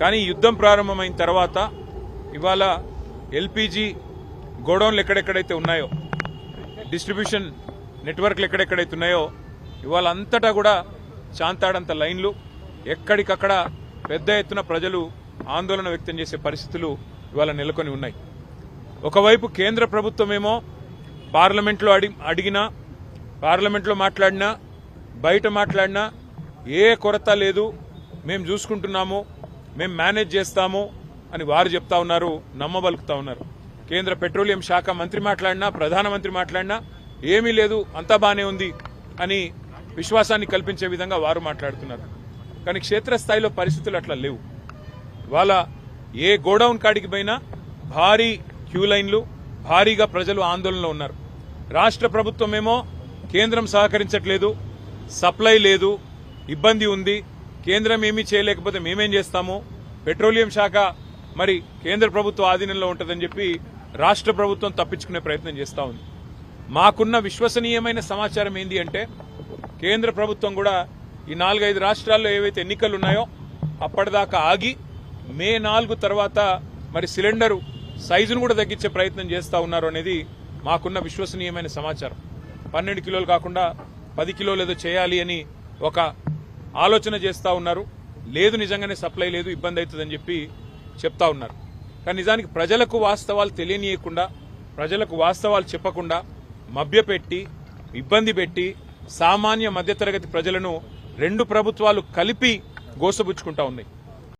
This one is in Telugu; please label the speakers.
Speaker 1: కానీ యుద్ధం ప్రారంభమైన తర్వాత ఇవాళ ఎల్పీజీ గోడౌన్లు ఎక్కడెక్కడైతే ఉన్నాయో, డిస్ట్రిబ్యూషన్ నెట్వర్క్లు ఎక్కడెక్కడైతే ఉన్నాయో ఇవాళ అంతటా కూడా చాంతాడంత లైన్లు, ఎక్కడికక్కడ పెద్ద ఎత్తున ప్రజలు ఆందోళన వ్యక్తం చేసే పరిస్థితులు ఇవాళ నెలకొని ఉన్నాయి. ఒకవైపు కేంద్ర ప్రభుత్వమేమో పార్లమెంట్లో అడిగినా, పార్లమెంట్లో మాట్లాడినా, బయట మాట్లాడినా ఏ కొరత లేదు, మేము చూసుకుంటున్నాము, మేము మేనేజ్ చేస్తాము అని వారు చెప్తా ఉన్నారు, నమ్మబలుకుతా ఉన్నారు. కేంద్ర పెట్రోలియం శాఖ మంత్రి మాట్లాడినా, ప్రధానమంత్రి మాట్లాడినా ఏమీ లేదు, అంతా బానే ఉంది అని విశ్వాసాన్ని కల్పించే విధంగా వారు మాట్లాడుతున్నారు. కానీ క్షేత్రస్థాయిలో పరిస్థితులు అట్లా లేవు. వాళ్ళ ఏ గోడౌన్ కాడికి పోయినా భారీ క్యూ లైన్లు, భారీగా ప్రజలు ఆందోళనలో ఉన్నారు. రాష్ట్ర ప్రభుత్వమేమో కేంద్రం సహకరించట్లేదు, సప్లై లేదు, ఇబ్బంది ఉంది, కేంద్రం ఏమీ చేయలేకపోతే మేమేం చేస్తాము, పెట్రోలియం శాఖ మరి కేంద్ర ప్రభుత్వ ఆధీనంలో ఉంటుందని చెప్పి రాష్ట్ర ప్రభుత్వం తప్పించుకునే ప్రయత్నం చేస్తూ ఉంది. మాకున్న విశ్వసనీయమైన సమాచారం ఏంది అంటే కేంద్ర ప్రభుత్వం కూడా ఈ 4-5 రాష్ట్రాల్లో ఏవైతే ఎన్నికలు ఉన్నాయో అప్పటిదాకా ఆగి మే 4 తర్వాత మరి సిలిండరు సైజును కూడా తగ్గించే ప్రయత్నం చేస్తూ ఉన్నారు అనేది మాకున్న విశ్వసనీయమైన సమాచారం. 12 కిలోలు కాకుండా 10 కిలోలు ఏదో చేయాలి అని ఒక ఆలోచన చేస్తూ ఉన్నారు. లేదు, నిజంగానే సప్లై లేదు, ఇబ్బంది అవుతుందని చెప్పి చెప్తా ఉన్నారు. కానీ నిజానికి ప్రజలకు వాస్తవాలు తెలియనీయకుండా, ప్రజలకు వాస్తవాలు చెప్పకుండా మభ్యపెట్టి, ఇబ్బంది పెట్టి సామాన్య మధ్యతరగతి ప్రజలను రెండు ప్రభుత్వాలు కలిపి గోసబుచ్చుకుంటా ఉన్నాయి.